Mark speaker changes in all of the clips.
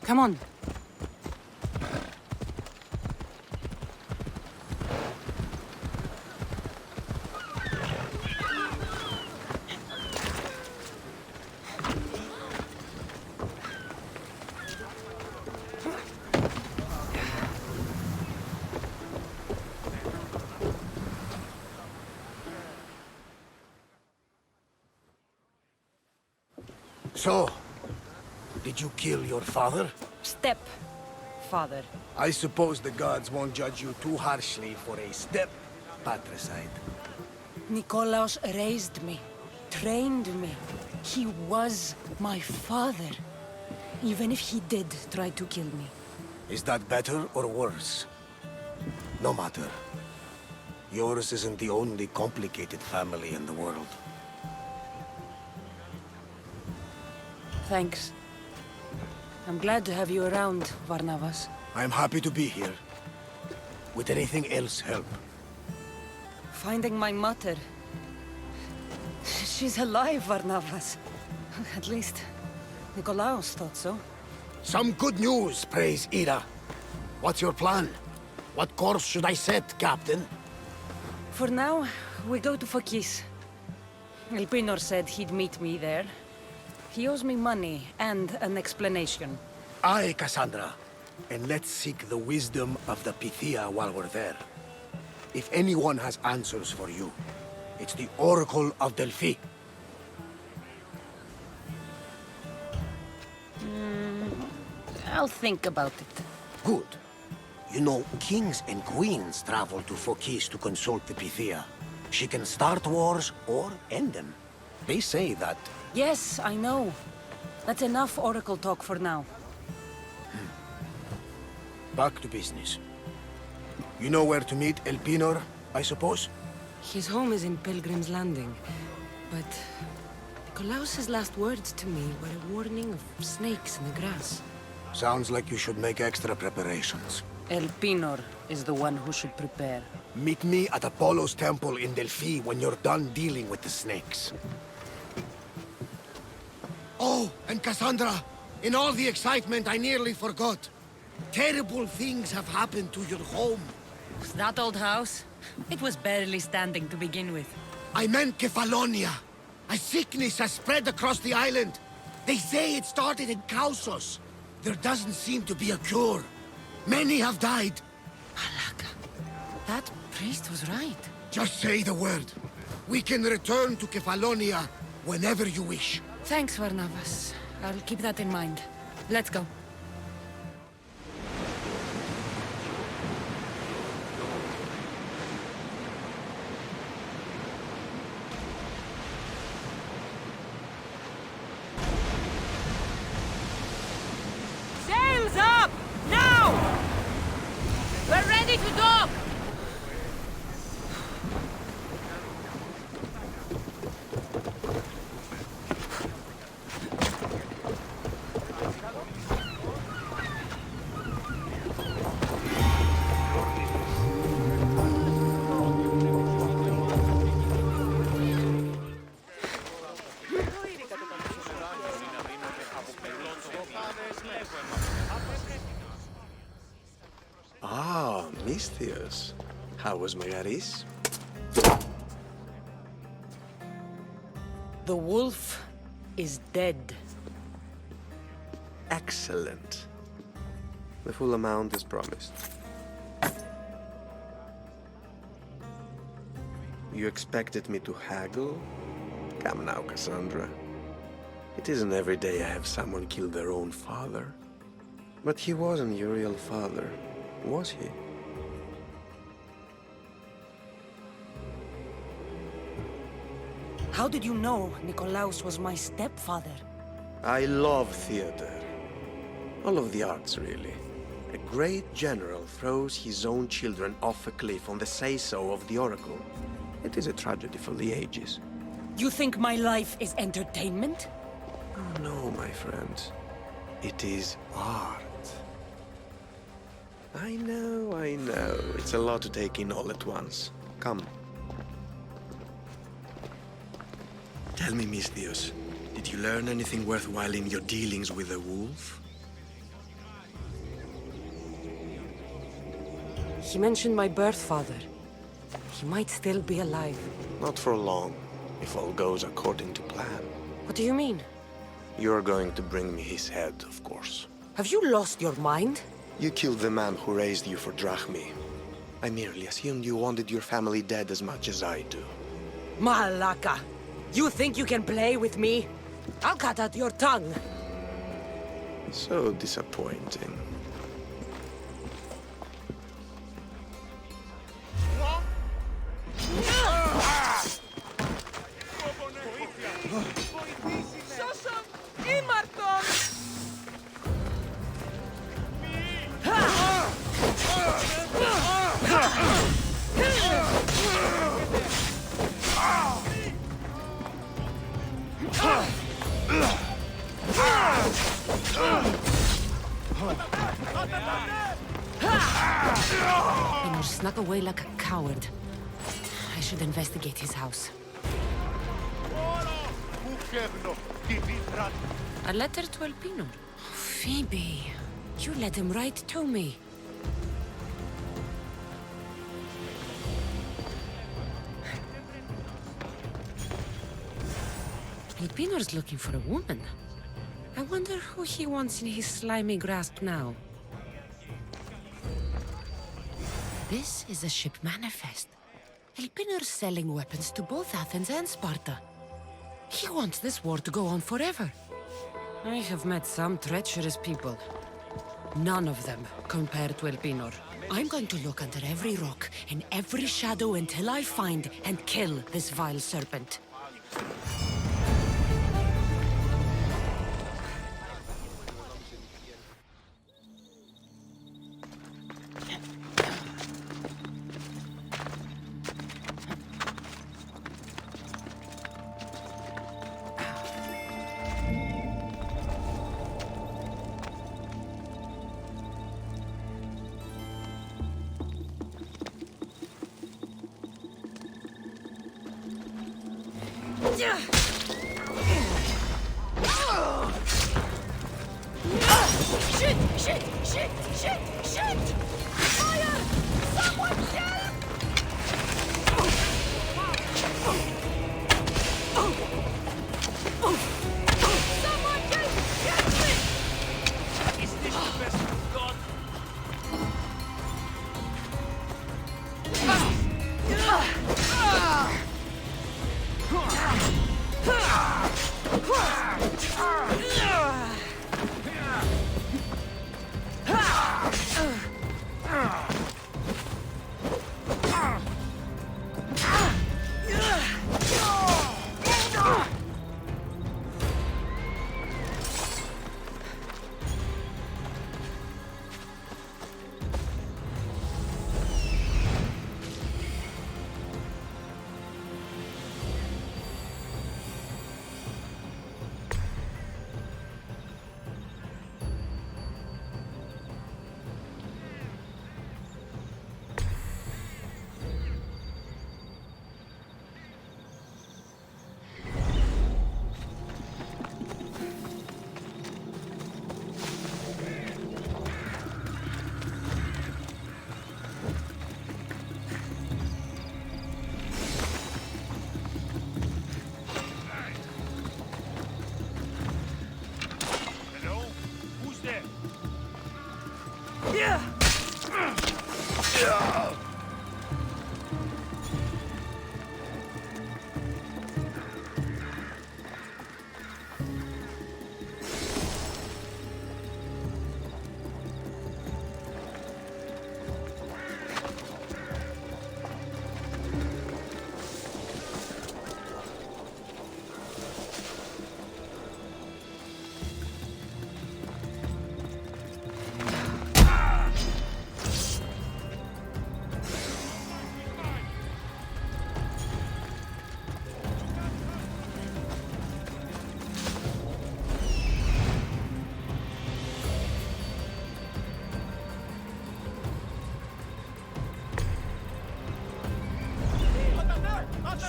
Speaker 1: Come on.
Speaker 2: So, did you kill your father?
Speaker 1: Step-father.
Speaker 2: I suppose the gods won't judge you too harshly for a step-patricide.
Speaker 1: Nikolaos raised me, trained me. He was my father. Even if he did try to kill me.
Speaker 2: Is that better or worse? No matter. Yours isn't the only complicated family in the world.
Speaker 1: Thanks. I'm glad to have you around, Varnavas.
Speaker 2: I'm happy to be here. Would anything else help?
Speaker 1: Finding my mother. She's alive, Varnavas. At least, Nikolaos thought so.
Speaker 2: Some good news, praise Ira. What's your plan? What course should I set, Captain?
Speaker 1: For now, we go to Phokis. Elpinor said he'd meet me there. He owes me money and an explanation.
Speaker 2: Aye, Cassandra. And let's seek the wisdom of the Pythia while we're there. If anyone has answers for you, it's the Oracle of Delphi.
Speaker 1: I'll think about it.
Speaker 2: Good. You know, kings and queens travel to Phokis to consult the Pythia. She can start wars or end them. They say that...
Speaker 1: Yes, I know. That's enough oracle talk for now.
Speaker 2: Back to business. You know where to meet Elpinor, I suppose?
Speaker 3: His home is in Pilgrim's Landing, but Nikolaos' last words to me were a warning of snakes in the grass.
Speaker 2: Sounds like you should make extra preparations.
Speaker 1: Elpinor is the one who should prepare.
Speaker 2: Meet me at Apollo's temple in Delphi when you're done dealing with the snakes. Oh, and Cassandra, in all the excitement I nearly forgot. Terrible things have happened to your home.
Speaker 1: That old house? It was barely standing to begin with.
Speaker 2: I meant Kefalonia. A sickness has spread across the island. They say it started in Kausos. There doesn't seem to be a cure. Many have died.
Speaker 3: Malaka, that priest was right.
Speaker 2: Just say the word. We can return to Kefalonia whenever you wish.
Speaker 1: Thanks, Varnavas. I'll keep that in mind. Let's go. Sails up! Now! We're ready to dock!
Speaker 4: Ah, Misthios. How was Megaris?
Speaker 1: The wolf is dead.
Speaker 4: Excellent. The full amount is promised. You expected me to haggle? Come now, Cassandra. It isn't every day I have someone kill their own father. But he wasn't your real father, was he?
Speaker 1: How did you know Nikolaos was my stepfather?
Speaker 4: I love theater. All of the arts, really. A great general throws his own children off a cliff on the say-so of the Oracle. It is a tragedy for the ages.
Speaker 1: You think my life is entertainment?
Speaker 4: Oh no, my friend. It is art. I know. It's a lot to take in all at once. Come. Tell me, Misthios, did you learn anything worthwhile in your dealings with the wolf?
Speaker 3: He mentioned my birth father. He might still be alive.
Speaker 4: Not for long, if all goes according to plan.
Speaker 3: What do you mean?
Speaker 4: You're going to bring me his head, of course.
Speaker 3: Have you lost your mind?
Speaker 4: You killed the man who raised you for Drachmi. I merely assumed you wanted your family dead as much as I do.
Speaker 3: Malaka! You think you can play with me? I'll cut out your tongue!
Speaker 4: So disappointing.
Speaker 3: Pinor snuck away like a coward. I should investigate his house. A letter to Elpinor. Phoebe, you let him write to me. Elpinor's looking for a woman. I wonder who he wants in his slimy grasp now. This is a ship manifest. Elpinor's selling weapons to both Athens and Sparta. He wants this war to go on forever. I have met some treacherous people. None of them compared to Elpinor. I'm going to look under every rock and every shadow until I find and kill this vile serpent.
Speaker 1: Shit! Fire! Someone help! Someone help me! Is this the best you've got?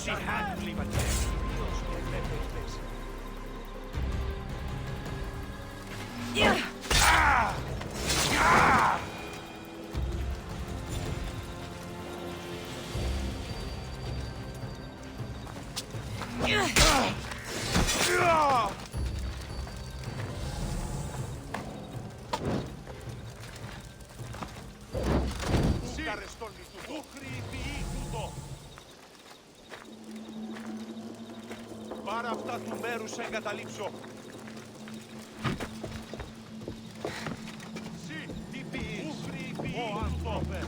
Speaker 1: She had to leave a test.
Speaker 5: Πάρα αυτά του μέρους εγκαταλείψω. Συ, τι ποιείς, ο άνθρωπε.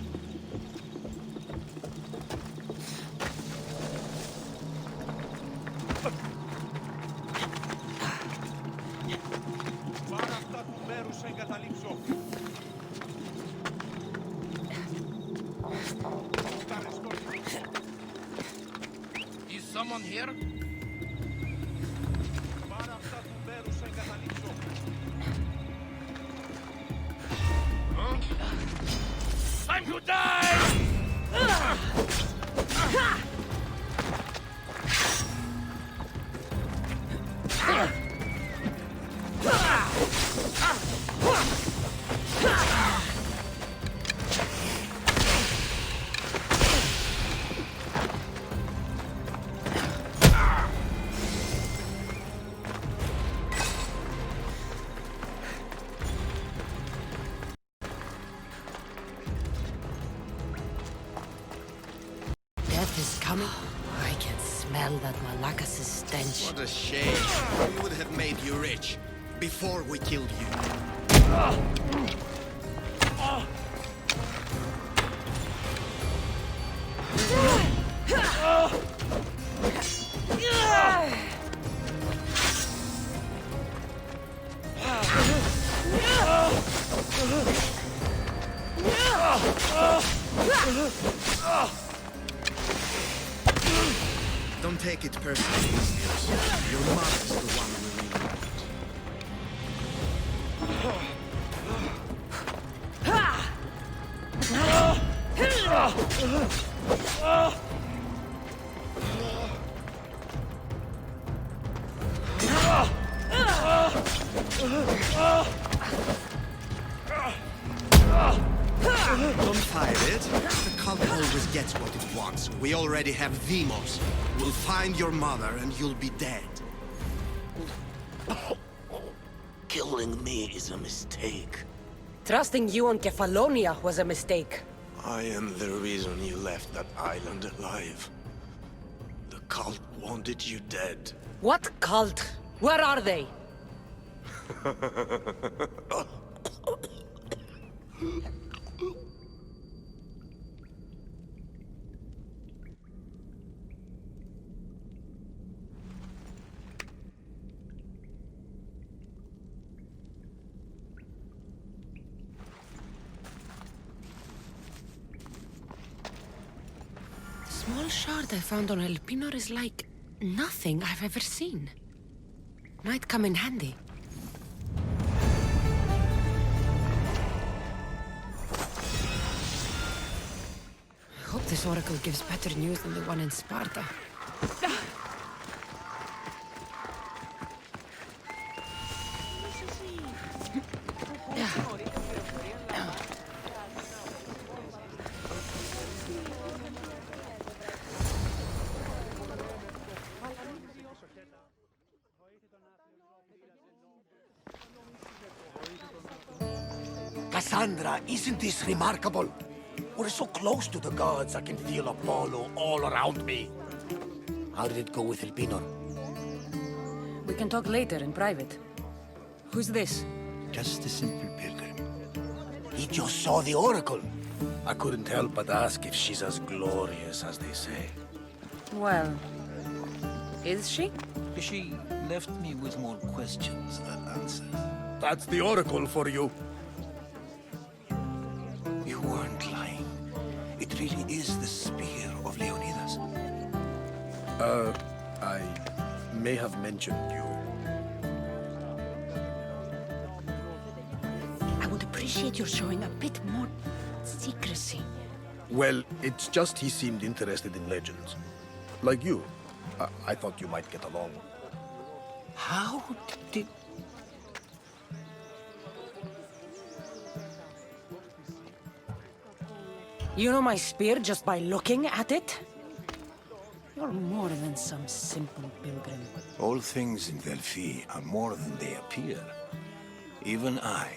Speaker 5: Πάρα αυτά του μέρους εγκαταλείψω.
Speaker 2: Is someone here?
Speaker 5: Πάρα αυτά του μέρους εγκαταλείψω.
Speaker 2: Time to die!
Speaker 3: Death is coming. I can smell that Malakas' stench.
Speaker 4: What a shame. We would have made you rich before we killed you. Don't take it personally, Istios. Your mother's the one we really want. Don't fire it. The cult always gets what it wants. We already have Demos. We'll find your mother and you'll be dead.
Speaker 2: Killing me is a mistake.
Speaker 3: Trusting you on Kefalonia was a mistake.
Speaker 4: I am the reason you left that island alive. The cult wanted you dead.
Speaker 3: What cult? Where are they? The small shard I found on Elpinor is like nothing I've ever seen. Might come in handy. I hope this oracle gives better news than the one in Sparta.
Speaker 2: Cassandra, isn't this remarkable? We're so close to the gods, I can feel Apollo all around me. How did it go with Elpinor?
Speaker 1: We can talk later in private. Who's this?
Speaker 2: Just a simple pilgrim. He just saw the oracle. I couldn't help but ask if she's as glorious as they say.
Speaker 1: Well, is she?
Speaker 6: She left me with more questions than answers.
Speaker 2: That's the oracle for you.
Speaker 6: You weren't lying. It really is the spear of Leonidas.
Speaker 2: I may have mentioned you.
Speaker 3: I would appreciate your showing a bit more secrecy.
Speaker 2: Well, it's just he seemed interested in legends. Like you. I thought you might get along.
Speaker 6: How did...
Speaker 1: You know my spear just by looking at it? You're more than some simple pilgrim.
Speaker 6: All things in Delphi are more than they appear. Even I.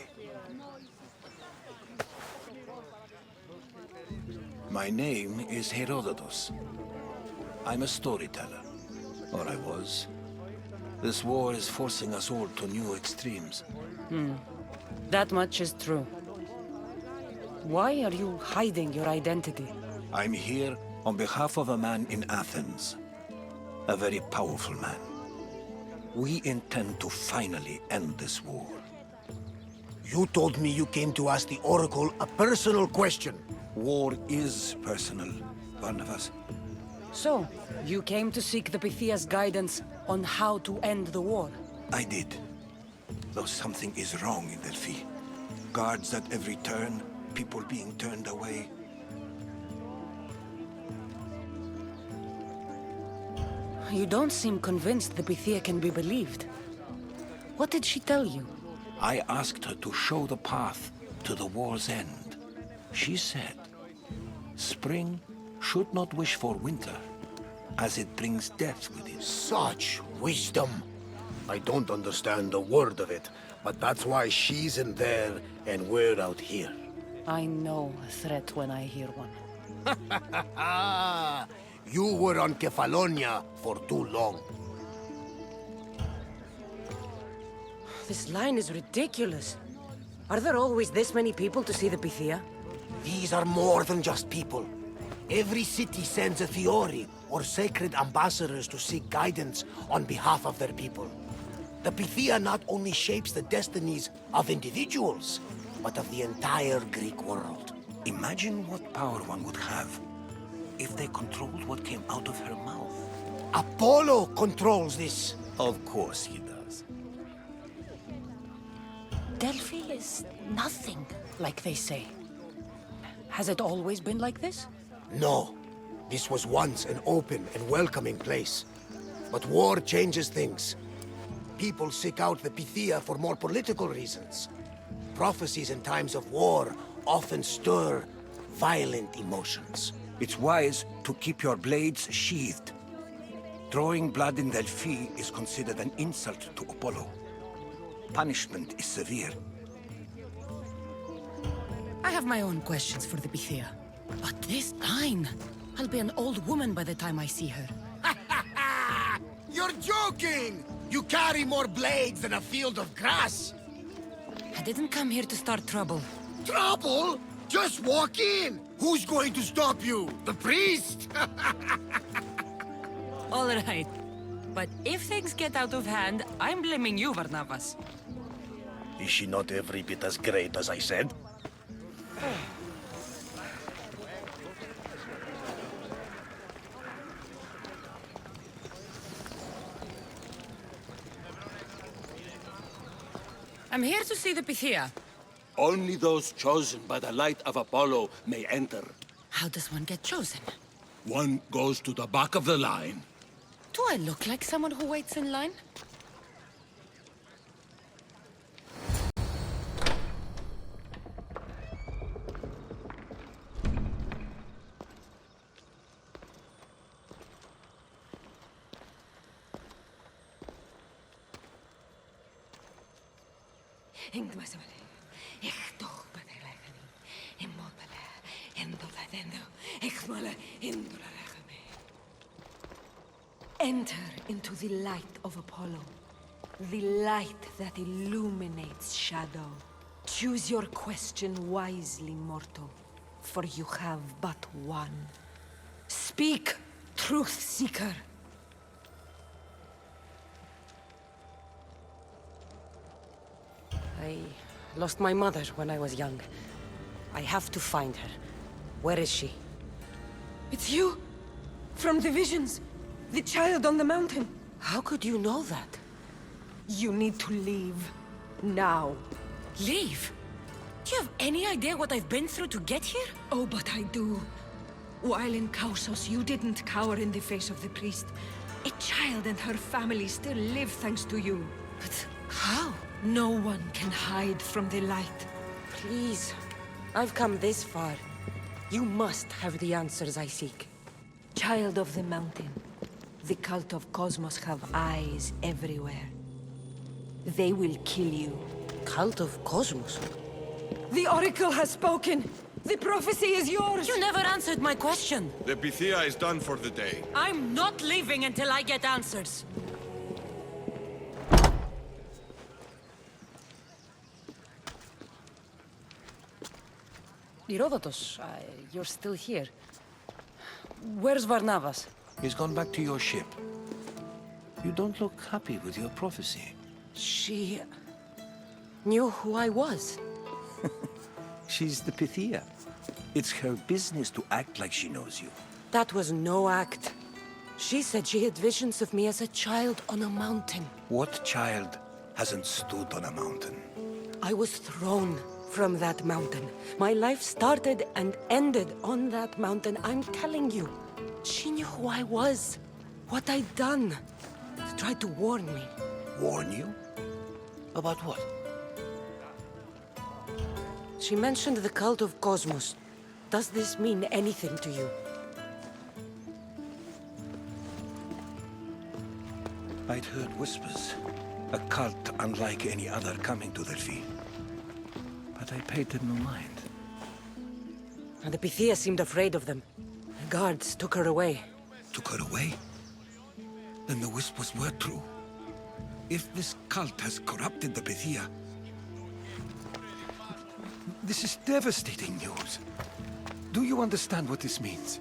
Speaker 6: My name is Herodotus. I'm a storyteller. Or I was. This war is forcing us all to new extremes.
Speaker 1: That much is true. Why are you hiding your identity?
Speaker 6: I'm here on behalf of a man in Athens. A very powerful man. We intend to finally end this war.
Speaker 2: You told me you came to ask the Oracle a personal question.
Speaker 6: War is personal, Barnabas.
Speaker 1: So, you came to seek the Pythia's guidance on how to end the war?
Speaker 6: I did. Though something is wrong in Delphi. Guards at every turn, people being turned away.
Speaker 1: You don't seem convinced the Pythia can be believed. What did she tell you?
Speaker 6: I asked her to show the path to the war's end. She said, spring should not wish for winter, as it brings death with it.
Speaker 2: Such wisdom. I don't understand a word of it, but that's why she's in there and we're out here.
Speaker 1: I know a threat when I hear one.
Speaker 2: You were on Kefalonia for too long.
Speaker 3: This line is ridiculous. Are there always this many people to see the Pythia?
Speaker 2: These are more than just people. Every city sends a Fiori, or sacred ambassadors to seek guidance on behalf of their people. The Pythia not only shapes the destinies of individuals, but of the entire Greek world.
Speaker 6: Imagine what power one would have if they controlled what came out of her mouth.
Speaker 2: Apollo controls this.
Speaker 6: Of course he does.
Speaker 1: Delphi is nothing, like they say. Has it always been like this?
Speaker 2: No. This was once an open and welcoming place. But war changes things. People seek out the Pythia for more political reasons. Prophecies in times of war often stir violent emotions.
Speaker 6: It's wise to keep your blades sheathed. Drawing blood in Delphi is considered an insult to Apollo. Punishment is severe.
Speaker 3: I have my own questions for the Pythia. But this line... I'll be an old woman by the time I see her.
Speaker 2: You're joking! You carry more blades than a field of grass!
Speaker 3: I didn't come here to start trouble.
Speaker 2: Trouble? Just walk in! Who's going to stop you? The priest?
Speaker 3: All right. But if things get out of hand, I'm blaming you, Barnabas.
Speaker 2: Is she not every bit as great as I said?
Speaker 3: I'm here to see the Pythia.
Speaker 7: Only those chosen by the light of Apollo may enter.
Speaker 3: How does one get chosen?
Speaker 7: One goes to the back of the line.
Speaker 3: Do I look like someone who waits in line?
Speaker 8: Enter into the light of Apollo, the light that illuminates shadow. Choose your question wisely, mortal, for you have but one. Speak, truth seeker.
Speaker 3: I lost my mother when I was young. I have to find her. Where is she?
Speaker 8: It's you! From the visions! The child on the mountain!
Speaker 3: How could you know that?
Speaker 8: You need to leave. Now.
Speaker 3: Leave? Do you have any idea what I've been through to get here?
Speaker 8: Oh, but I do. While in Kausos, you didn't cower in the face of the priest. A child and her family still live thanks to you.
Speaker 3: But how?
Speaker 8: No one can hide from the light.
Speaker 3: Please. I've come this far. You must have the answers I seek.
Speaker 8: Child of the mountain, The cult of Cosmos have eyes everywhere. They will kill you.
Speaker 3: Cult of Cosmos?
Speaker 8: The Oracle has spoken! The prophecy is yours!
Speaker 3: You never answered my question.
Speaker 9: The Pythia is done for the day.
Speaker 3: I'm not leaving until I get answers.
Speaker 1: Herodotus, you're still here. Where's Varnavas?
Speaker 6: He's gone back to your ship. You don't look happy with your prophecy.
Speaker 3: She knew who I was.
Speaker 6: She's the Pythia. It's her business to act like she knows you.
Speaker 3: That was no act. She said she had visions of me as a child on a mountain.
Speaker 6: What child hasn't stood on a mountain?
Speaker 3: I was thrown from that mountain. My life started and ended on that mountain. I'm telling you. She knew who I was, what I'd done. She tried to warn me.
Speaker 6: Warn you? About what?
Speaker 3: She mentioned the cult of Cosmos. Does this mean anything to you?
Speaker 6: I'd heard whispers. A cult unlike any other coming to Delphi. But I paid them no mind.
Speaker 3: And the Pythia seemed afraid of them. The guards took her away.
Speaker 6: Took her away? Then the whispers were true. If this cult has corrupted the Pythia... This is devastating news. Do you understand what this means?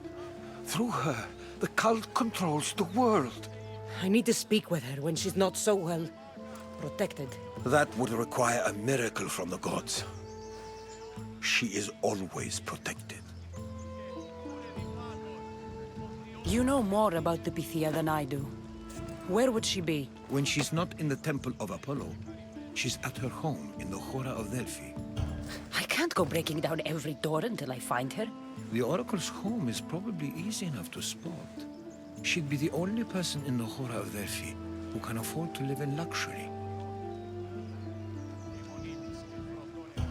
Speaker 6: Through her, the cult controls the world.
Speaker 3: I need to speak with her when she's not so well protected.
Speaker 6: That would require a miracle from the gods. She is always protected.
Speaker 1: You know more about the Pythia than I do. Where would she be?
Speaker 6: When she's not in the temple of Apollo, she's at her home in the Hora of Delphi.
Speaker 1: I can't go breaking down every door until I find her.
Speaker 6: The Oracle's home is probably easy enough to spot. She'd be the only person in the Hora of Delphi who can afford to live in luxury.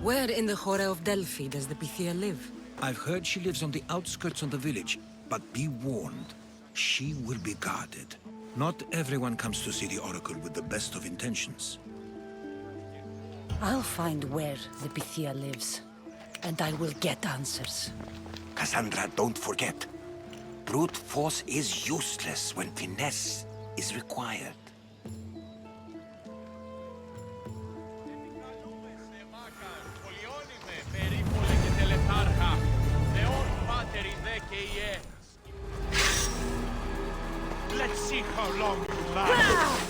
Speaker 3: Where in the Hora of Delphi does the Pythia live?
Speaker 6: I've heard she lives on the outskirts of the village, but be warned, she will be guarded. Not everyone comes to see the Oracle with the best of intentions.
Speaker 1: I'll find where the Pythia lives, and I will get answers.
Speaker 6: Cassandra, don't forget. Brute force is useless when finesse is required.
Speaker 5: Let's see how long you last.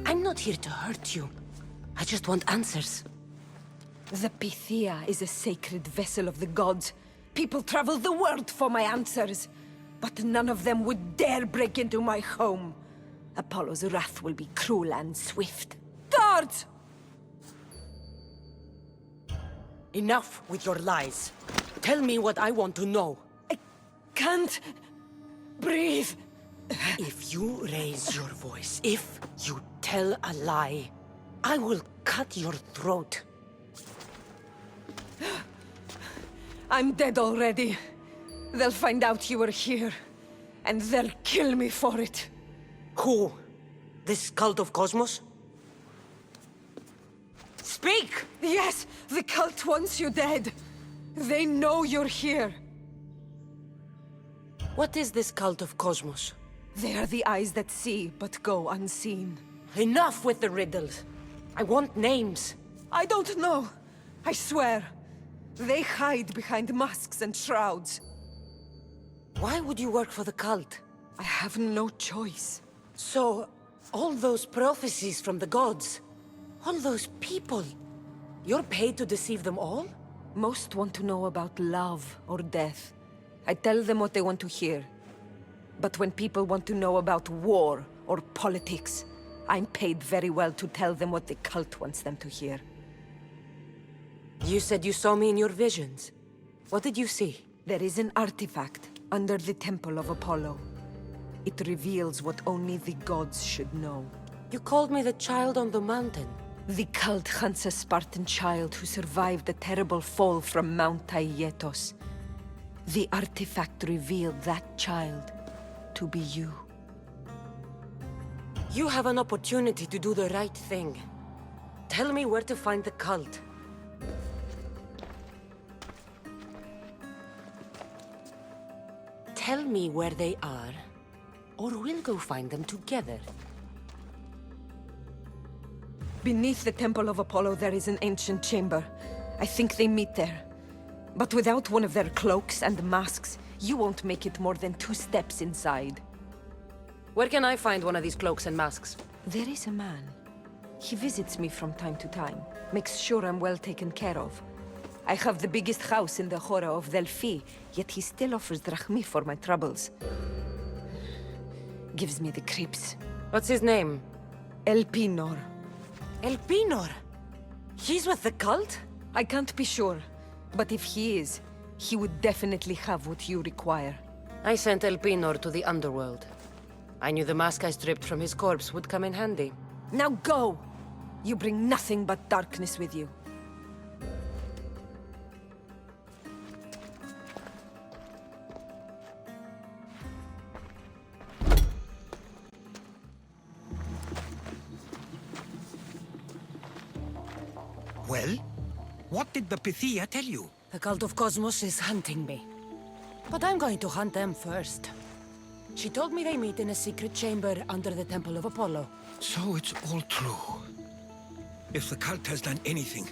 Speaker 3: I'm not here to hurt you. I just want answers.
Speaker 8: The Pythia is a sacred vessel of the gods. People travel the world for my answers. But none of them would dare break into my home. Apollo's wrath will be cruel and swift. Guards!
Speaker 3: Enough with your lies. Tell me what I want to know.
Speaker 8: I can't breathe.
Speaker 3: If you raise your voice, if you tell a lie, I will cut your throat.
Speaker 8: I'm dead already. They'll find out you were here, and they'll kill me for it.
Speaker 3: Who? This cult of Cosmos? Speak!
Speaker 8: Yes, the cult wants you dead. They know you're here.
Speaker 3: What is this cult of Cosmos?
Speaker 8: They are the eyes that see, but go unseen.
Speaker 3: Enough with the riddles. I want names.
Speaker 8: I don't know. I swear. They hide behind masks and shrouds.
Speaker 3: Why would you work for the cult?
Speaker 8: I have no choice.
Speaker 3: So, all those prophecies from the gods, all those people, you're paid to deceive them all?
Speaker 8: Most want to know about love or death. I tell them what they want to hear. But when people want to know about war or politics, I'm paid very well to tell them what the cult wants them to hear.
Speaker 3: You said you saw me in your visions. What did you see?
Speaker 8: There is an artifact under the temple of Apollo. It reveals what only the gods should know.
Speaker 3: You called me the child on the mountain.
Speaker 8: The cult hunts a Spartan child who survived a terrible fall from Mount Aietos. The artifact revealed that child to be you.
Speaker 3: You have an opportunity to do the right thing. Tell me where to find the cult. Tell me where they are, or we'll go find them together.
Speaker 8: Beneath the temple of Apollo there is an ancient chamber. I think they meet there. But without one of their cloaks and masks, you won't make it more than 2 steps inside.
Speaker 3: Where can I find one of these cloaks and masks?
Speaker 8: There is a man. He visits me from time to time, makes sure I'm well taken care of. I have the biggest house in the Hora of Delphi, yet he still offers drachmi for my troubles. Gives me the creeps.
Speaker 3: What's his name?
Speaker 8: Elpinor.
Speaker 3: Elpinor? He's with the cult?
Speaker 8: I can't be sure, but if he is, he would definitely have what you require.
Speaker 3: I sent Elpinor to the underworld. I knew the mask I stripped from his corpse would come in handy.
Speaker 8: Now go! You bring nothing but darkness with you.
Speaker 6: Well, what did the Pythia tell you?
Speaker 1: The cult of Cosmos is hunting me. But I'm going to hunt them first. She told me they meet in a secret chamber under the Temple of Apollo.
Speaker 6: So it's all true. If the cult has done anything,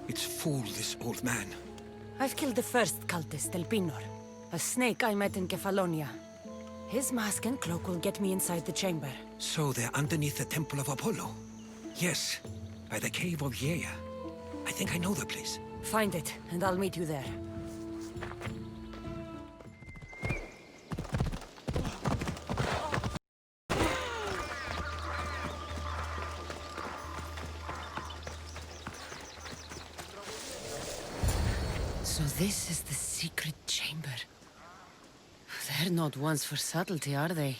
Speaker 6: it's fooled this old man.
Speaker 1: I've killed the first cultist, Elpinor, a snake I met in Kefalonia. His mask and cloak will get me inside the chamber.
Speaker 6: So they're underneath the Temple of Apollo? Yes, by the Cave of Yea. I think I know the place.
Speaker 1: Find it, and I'll meet you there.
Speaker 3: So this is the secret chamber. They're not ones for subtlety, are they?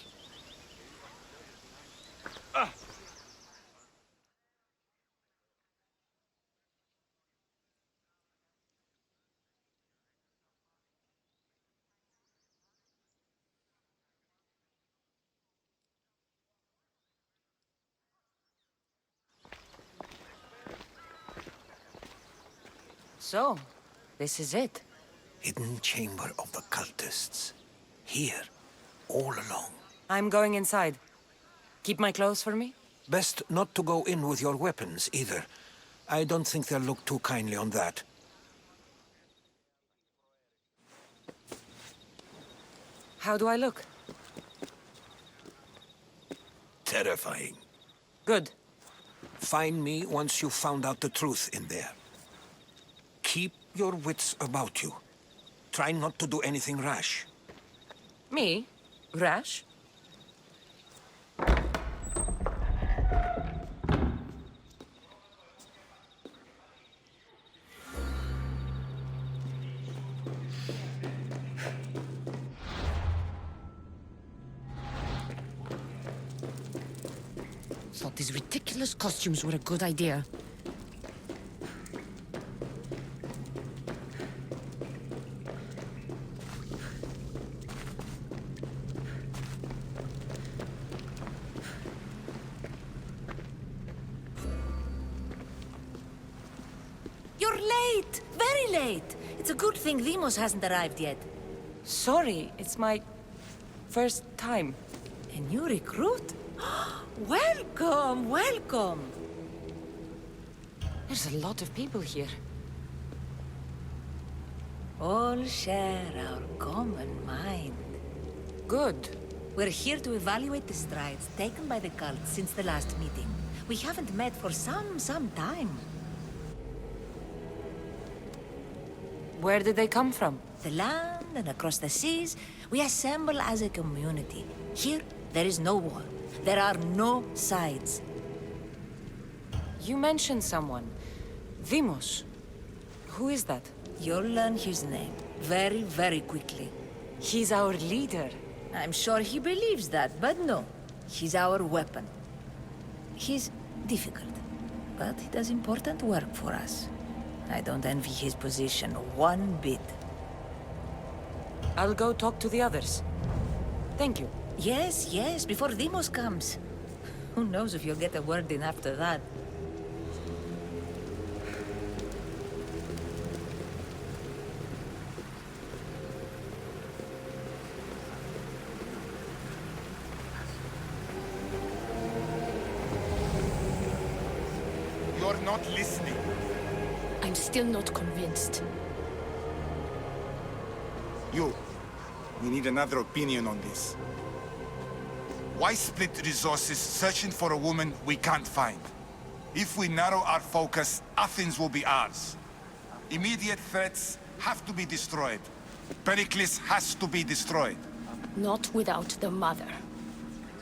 Speaker 1: So, this is it.
Speaker 6: Hidden chamber of the cultists. Here, all along.
Speaker 1: I'm going inside. Keep my clothes for me?
Speaker 6: Best not to go in with your weapons, either. I don't think they'll look too kindly on that.
Speaker 1: How do I look?
Speaker 6: Terrifying.
Speaker 1: Good.
Speaker 6: Find me once you've found out the truth in there. Keep your wits about you. Try not to do anything rash.
Speaker 3: Me? Rash? Thought these ridiculous costumes were a good idea.
Speaker 10: You're late! Very late! It's a good thing Demos hasn't arrived yet.
Speaker 1: Sorry, it's my first time.
Speaker 10: A new recruit? Welcome, welcome!
Speaker 3: There's a lot of people here.
Speaker 10: All share our common mind.
Speaker 3: Good.
Speaker 10: We're here to evaluate the strides taken by the cult since the last meeting. We haven't met for some time.
Speaker 3: Where did they come from?
Speaker 10: The land and across the seas, we assemble as a community. Here, there is no war. There are no sides.
Speaker 3: You mentioned someone. Demos. Who is that?
Speaker 10: You'll learn his name very, very quickly.
Speaker 3: He's our leader.
Speaker 10: I'm sure he believes that, but no. He's our weapon. He's difficult, but he does important work for us. I don't envy his position one bit.
Speaker 3: I'll go talk to the others. Thank you.
Speaker 10: Yes, yes, before Demos comes. Who knows if you'll get a word in after that.
Speaker 5: You're not listening.
Speaker 11: I'm still not convinced.
Speaker 5: We need another opinion on this. Why split resources searching for a woman we can't find? If we narrow our focus, Athens will be ours. Immediate threats have to be destroyed. Pericles has to be destroyed.
Speaker 11: Not without the mother.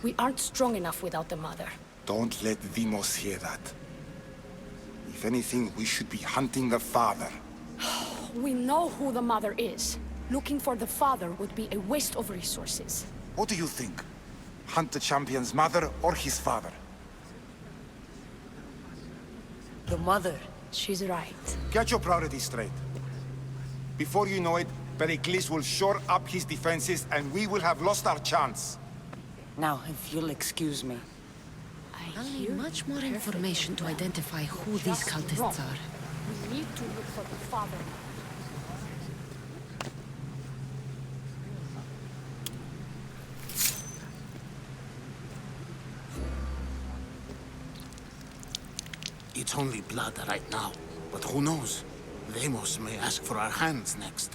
Speaker 11: We aren't strong enough without the mother.
Speaker 5: Don't let Demos hear that. If anything, we should be hunting the father.
Speaker 11: We know who the mother is. Looking for the father would be a waste of resources.
Speaker 5: What do you think? Hunt the champion's mother or his father?
Speaker 3: The mother.
Speaker 11: She's right.
Speaker 5: Get your priorities straight. Before you know it, Pericles will shore up his defenses and we will have lost our chance.
Speaker 3: Now, if you'll excuse me. I'll need much more information to identify who these cultists are.
Speaker 11: We need to look for the father.
Speaker 2: It's only blood right now, but who knows? Demos may ask for our hands next.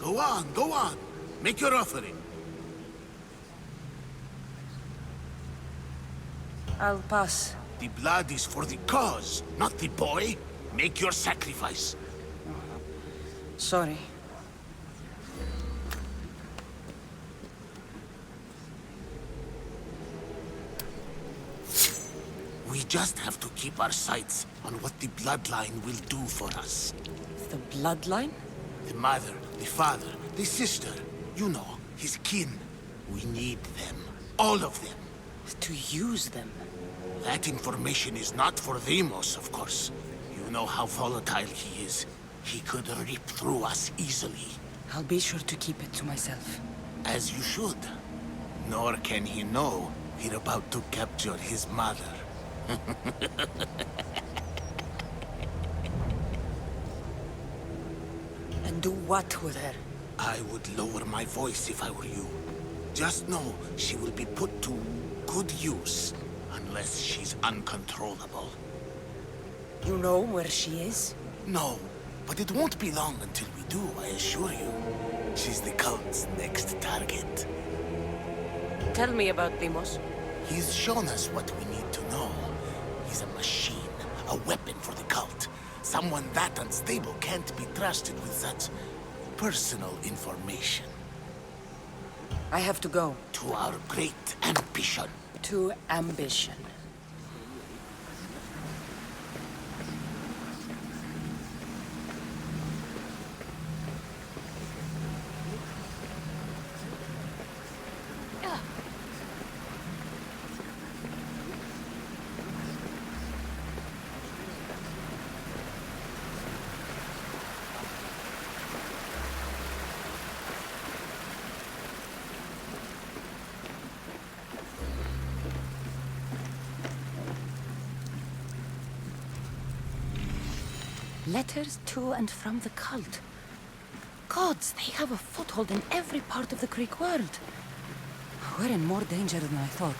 Speaker 2: Go on. Make your offering.
Speaker 3: I'll pass.
Speaker 2: The blood is for the cause, not the boy. Make your sacrifice.
Speaker 3: Sorry.
Speaker 2: We just have to keep our sights on what the bloodline will do for us.
Speaker 3: The bloodline?
Speaker 2: The mother, the father, the sister. You know, his kin. We need them. All of them.
Speaker 3: To use them.
Speaker 2: That information is not for Demos, of course. You know how volatile he is. He could rip through us easily.
Speaker 3: I'll be sure to keep it to myself.
Speaker 2: As you should. Nor can he know we're about to capture his mother.
Speaker 3: And do what with her?
Speaker 2: I would lower my voice if I were you. Just know she will be put to good use, unless she's uncontrollable.
Speaker 3: You know where she is?
Speaker 2: No, but it won't be long until we do, I assure you. She's the cult's next target.
Speaker 3: Tell me about Demos.
Speaker 2: He's shown us what we need to know. He's a machine, a weapon for the cult. Someone that unstable can't be trusted with such personal information.
Speaker 1: I have to go.
Speaker 2: To our great ambition.
Speaker 1: To ambition. Letters to and from the cult. Gods, they have a foothold in every part of the Greek world. We're in more danger than I thought.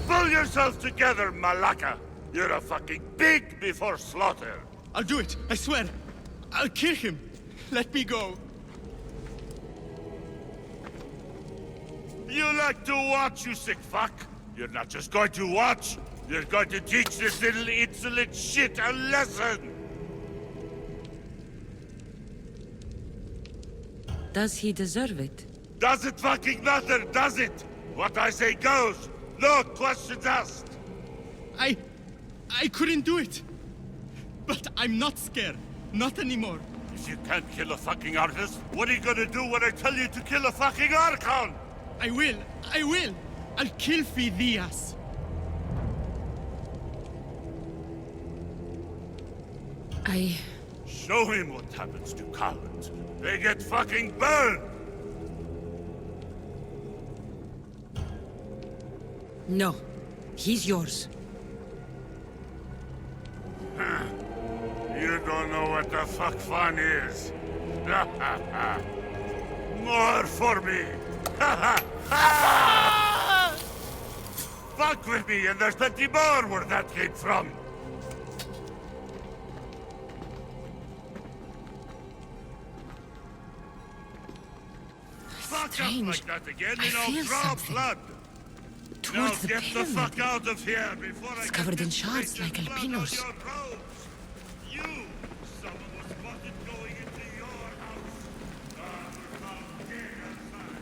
Speaker 12: Pull yourself together, Malaka! You're a fucking pig before slaughter!
Speaker 13: I'll do it, I swear! I'll kill him! Let me go!
Speaker 12: You like to watch, you sick fuck? You're not just going to watch, you're going to teach this little insolent shit a lesson!
Speaker 3: Does he deserve it?
Speaker 12: Does it fucking matter, does it? What I say goes! No questions asked!
Speaker 13: I couldn't do it! But I'm not scared. Not anymore.
Speaker 12: If you can't kill a fucking artist, what are you gonna do when I tell you to kill a fucking Archon?
Speaker 13: I will! I'll kill Phidias!
Speaker 12: Show him what happens to cowards. They get fucking burned!
Speaker 3: No. He's yours.
Speaker 12: You don't know what the fuck fun is. More for me! Fuck with me and there's plenty more where that came from! Fuck up like that again and I'll draw blood!
Speaker 3: Towards the
Speaker 12: get
Speaker 3: pyramid.
Speaker 12: the fuck out of here before
Speaker 3: It's
Speaker 12: I
Speaker 3: covered
Speaker 12: get
Speaker 3: in
Speaker 12: this
Speaker 3: shards like
Speaker 12: wasted blood on
Speaker 3: albinos.
Speaker 12: your robes. You! Someone was spotted going into your house. We're found dead outside.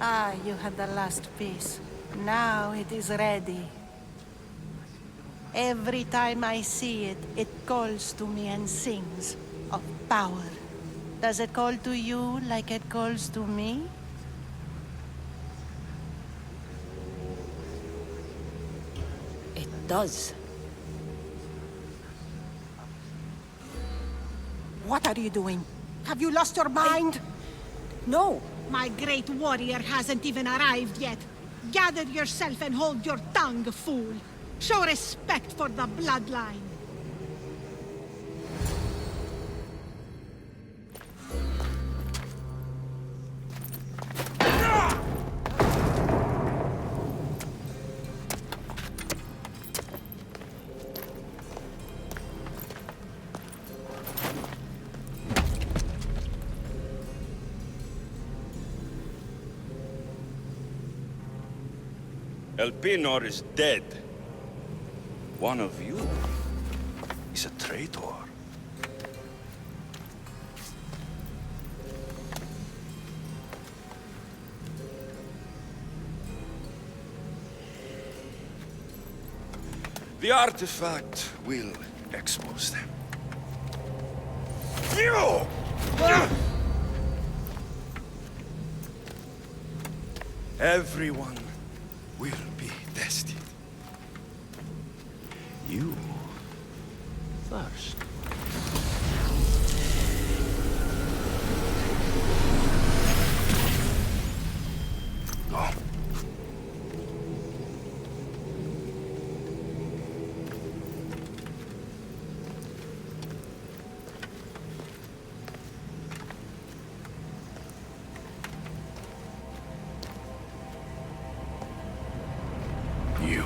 Speaker 14: Ah, you had the last piece. Now it is ready. Every time I see it, it calls to me and sings of power. Does it call to you like it calls to me?
Speaker 1: It does.
Speaker 14: What are you doing? Have you lost your mind?
Speaker 1: No!
Speaker 15: My great warrior hasn't even arrived yet. Gather yourself and hold your tongue, fool. Show respect for the bloodline.
Speaker 7: Elpenor is dead. One of you
Speaker 6: He's a traitor.
Speaker 9: The artifact will expose them. You! Everyone will be tested. You first. Go. You.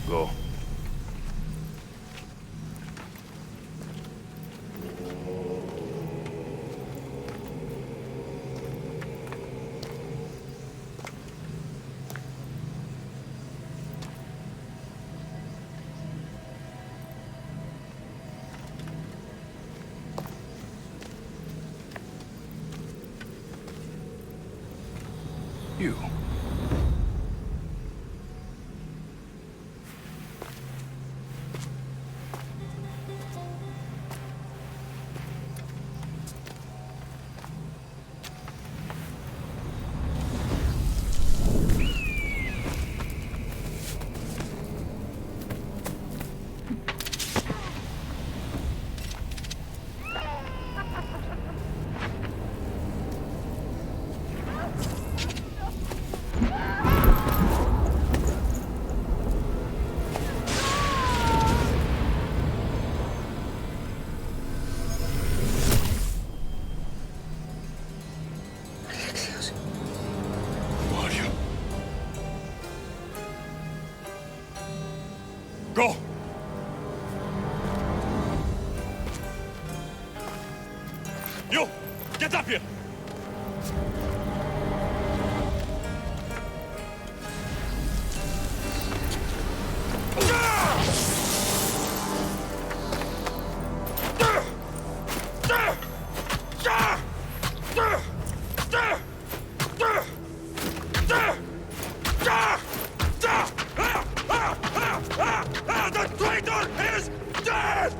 Speaker 9: Go. You. Go! You! Get up here! The traitor is dead!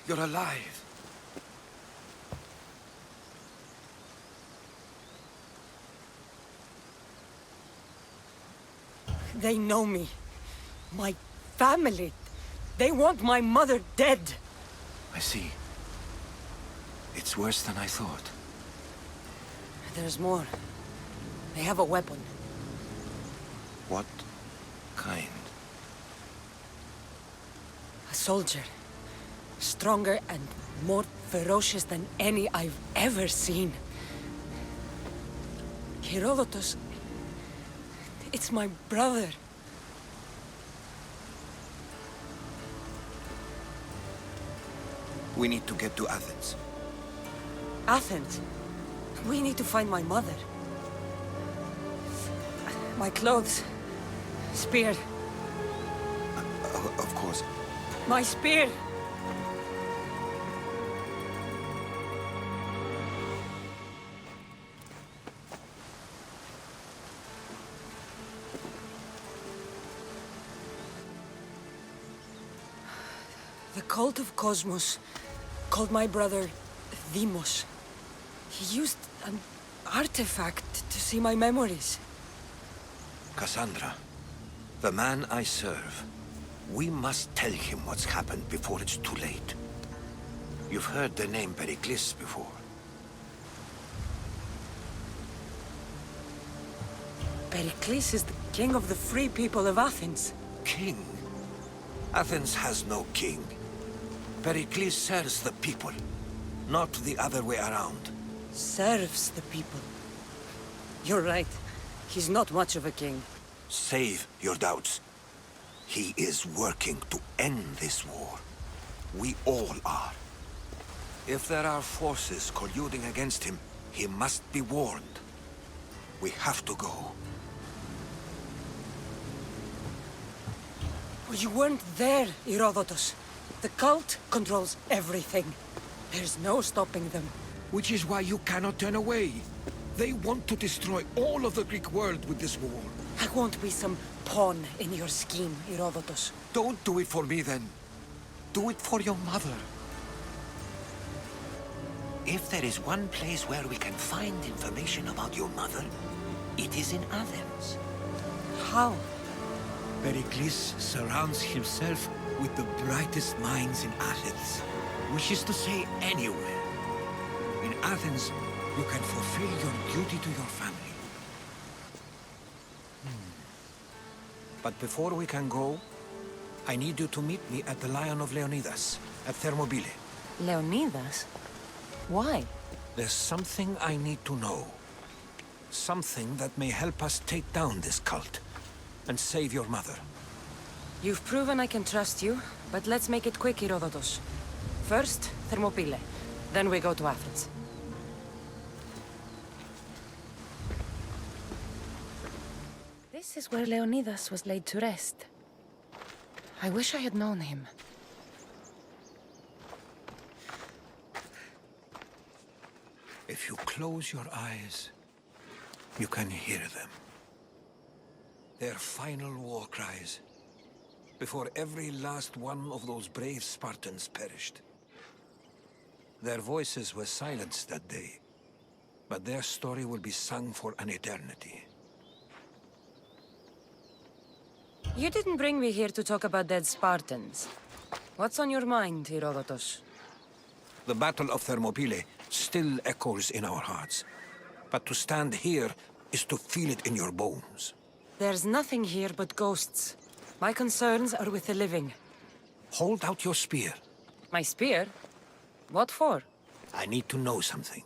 Speaker 9: You're alive.
Speaker 1: They know me. My family. They want my mother dead.
Speaker 6: I see. It's worse than I thought.
Speaker 1: There's more. They have a weapon.
Speaker 6: What kind?
Speaker 1: A soldier. Stronger and more ferocious than any I've ever seen. Herodotus... It's my brother.
Speaker 6: We need to get to Athens.
Speaker 1: Athens? We need to find my mother. My clothes. Spear.
Speaker 6: Of course.
Speaker 1: My spear! The cult of Cosmos called my brother Deimos. He used an artifact to see my memories.
Speaker 6: Cassandra, the man I serve. We must tell him what's happened before it's too late. You've heard the name Pericles before.
Speaker 3: Pericles is the king of the free people of Athens.
Speaker 6: King? Athens has no king. Pericles serves the people, not the other way around.
Speaker 3: Serves the people. You're right. He's not much of a king.
Speaker 6: Save your doubts. He is working to end this war. We all are. If there are forces colluding against him, he must be warned. We have to go.
Speaker 3: You weren't there, Herodotus. The cult controls everything. There's no stopping them.
Speaker 6: Which is why you cannot turn away. They want to destroy all of the Greek world with this war.
Speaker 3: I won't be some pawn in your scheme, Herodotus.
Speaker 6: Don't do it for me, then. Do it for your mother. If there is one place where we can find information about your mother, it is in Athens.
Speaker 3: How?
Speaker 6: Pericles surrounds himself with the brightest minds in Athens. Which is to say, anywhere. In Athens, you can fulfill your duty to your family. But before we can go, I need you to meet me at the Lion of Leonidas, at Thermopylae.
Speaker 3: Leonidas? Why?
Speaker 6: There's something I need to know. Something that may help us take down this cult and save your mother.
Speaker 3: You've proven I can trust you, but let's make it quick, Herodotus. First, Thermopylae. Then we go to Athens. This is where Leonidas was laid to rest. I wish I had known him.
Speaker 6: If you close your eyes, you can hear them. Their final war cries, before every last one of those brave Spartans perished. Their voices were silenced that day, but their story will be sung for an eternity.
Speaker 3: You didn't bring me here to talk about dead Spartans. What's on your mind, Herodotus?
Speaker 6: The Battle of Thermopylae still echoes in our hearts. But to stand here is to feel it in your bones.
Speaker 3: There's nothing here but ghosts. My concerns are with the living.
Speaker 6: Hold out your spear.
Speaker 3: My spear? What for?
Speaker 6: I need to know something.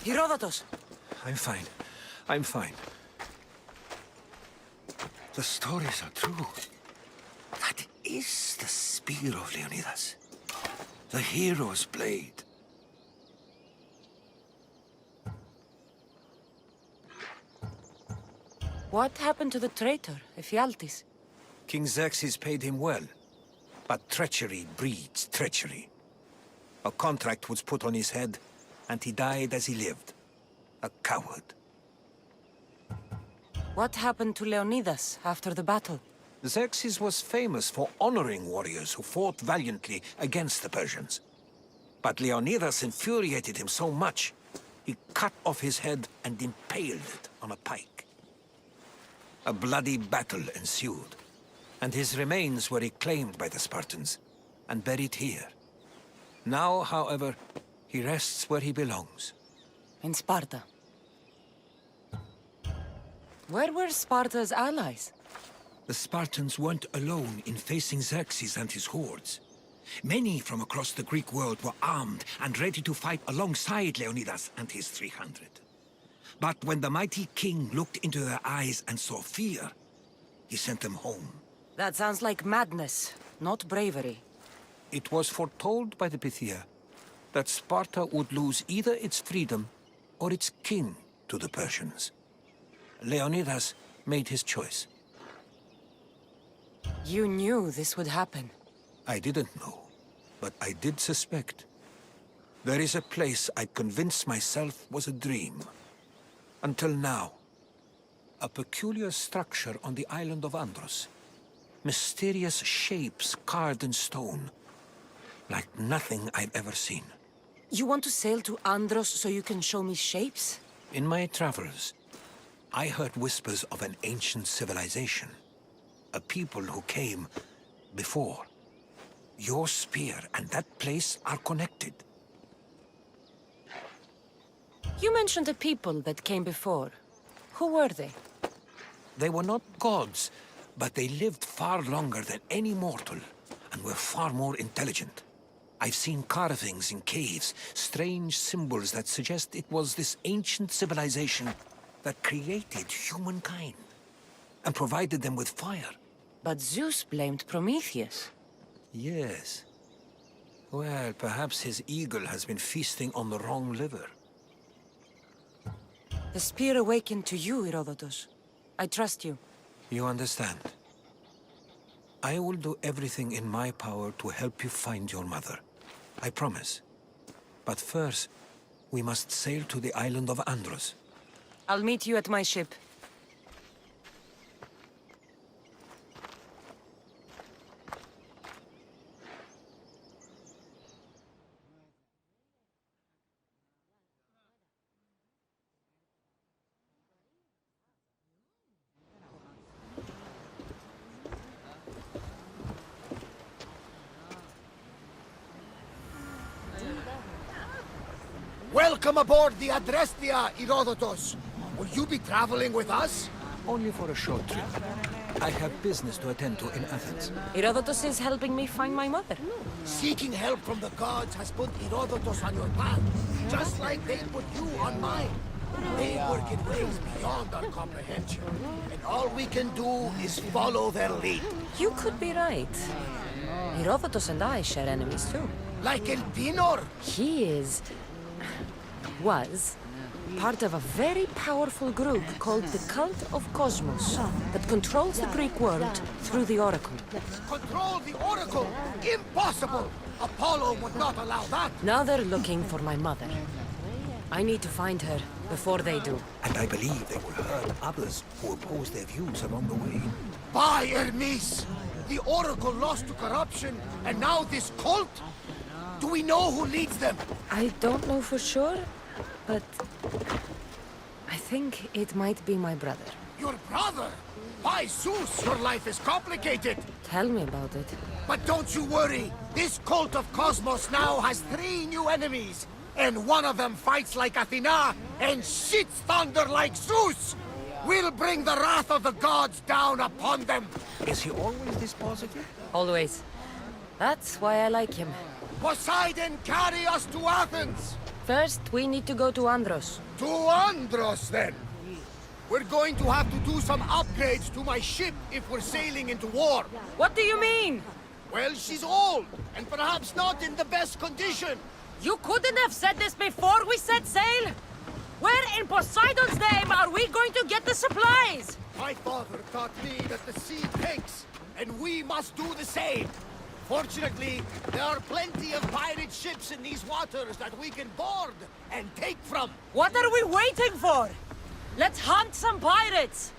Speaker 3: Herodotus!
Speaker 6: I'm fine. I'm fine. The stories are true. That is the spear of Leonidas. The hero's blade.
Speaker 3: What happened to the traitor, Ephialtes?
Speaker 6: King Xerxes paid him well, but treachery breeds treachery. A contract was put on his head, and he died as he lived. A coward.
Speaker 3: What happened to Leonidas after the battle?
Speaker 6: Xerxes was famous for honoring warriors who fought valiantly against the Persians. But Leonidas infuriated him so much, he cut off his head and impaled it on a pike. A bloody battle ensued, and his remains were reclaimed by the Spartans and buried here. Now, however, he rests where he belongs.
Speaker 3: In Sparta. Where were Sparta's allies?
Speaker 6: The Spartans weren't alone in facing Xerxes and his hordes. Many from across the Greek world were armed and ready to fight alongside Leonidas and his 300. But when the mighty king looked into their eyes and saw fear, he sent them home.
Speaker 3: That sounds like madness, not bravery.
Speaker 6: It was foretold by the Pythia that Sparta would lose either its freedom or its king to the Persians. Leonidas made his choice.
Speaker 3: You knew this would happen.
Speaker 6: I didn't know, but I did suspect. There is a place I convinced myself was a dream. Until now. A peculiar structure on the island of Andros. Mysterious shapes carved in stone. Like nothing I've ever seen.
Speaker 3: You want to sail to Andros so you can show me shapes?
Speaker 6: In my travels, I heard whispers of an ancient civilization. A people who came before. Your spear and that place are connected.
Speaker 3: You mentioned a people that came before. Who were they?
Speaker 6: They were not gods, but they lived far longer than any mortal, and were far more intelligent. I've seen carvings in caves, strange symbols that suggest it was this ancient civilization that created humankind, and provided them with fire.
Speaker 3: But Zeus blamed Prometheus.
Speaker 6: Yes. Well, perhaps his eagle has been feasting on the wrong liver.
Speaker 3: The spear awakened to you, Herodotus. I trust you.
Speaker 6: You understand. I will do everything in my power to help you find your mother. I promise. But first, we must sail to the island of Andros.
Speaker 3: I'll meet you at my ship.
Speaker 2: Welcome aboard the Adrestia, Herodotus. Will you be traveling with us?
Speaker 6: Only for a short trip. I have business to attend to in Athens.
Speaker 3: Herodotus is helping me find my mother.
Speaker 2: Seeking help from the gods has put Herodotus on your path, just like they put you on mine. They work in ways beyond our comprehension, and all we can do is follow their lead.
Speaker 3: You could be right. Herodotus and I share enemies too.
Speaker 2: Like Elpinor?
Speaker 3: He was part of a very powerful group called the Cult of Cosmos that controls the Greek world through the Oracle.
Speaker 2: Control the Oracle? Impossible! Apollo would not allow that!
Speaker 3: Now they're looking for my mother. I need to find her before they do.
Speaker 6: And I believe they will hurt others who oppose their views along the way.
Speaker 2: By Hermes! The Oracle lost to corruption, and now this cult? Do we know who leads them?
Speaker 3: I don't know for sure, but I think it might be my brother.
Speaker 2: Your brother? By Zeus, your life is complicated!
Speaker 3: Tell me about it.
Speaker 2: But don't you worry! This cult of Cosmos now has 3 new enemies! And one of them fights like Athena and shits thunder like Zeus! We'll bring the wrath of the gods down upon them!
Speaker 6: Is he always this positive?
Speaker 3: Always. That's why I like him.
Speaker 2: Poseidon, carry us to Athens!
Speaker 3: First, we need to go to Andros.
Speaker 2: To Andros, then! We're going to have to do some upgrades to my ship if we're sailing into war.
Speaker 1: What do you mean?
Speaker 2: Well, she's old, and perhaps not in the best condition.
Speaker 1: You couldn't have said this before we set sail? Where in Poseidon's name are we going to get the supplies?
Speaker 2: My father taught me that the sea takes, and we must do the same. Fortunately, there are plenty of pirate ships in these waters that we can board and take from.
Speaker 1: What are we waiting for? Let's hunt some pirates!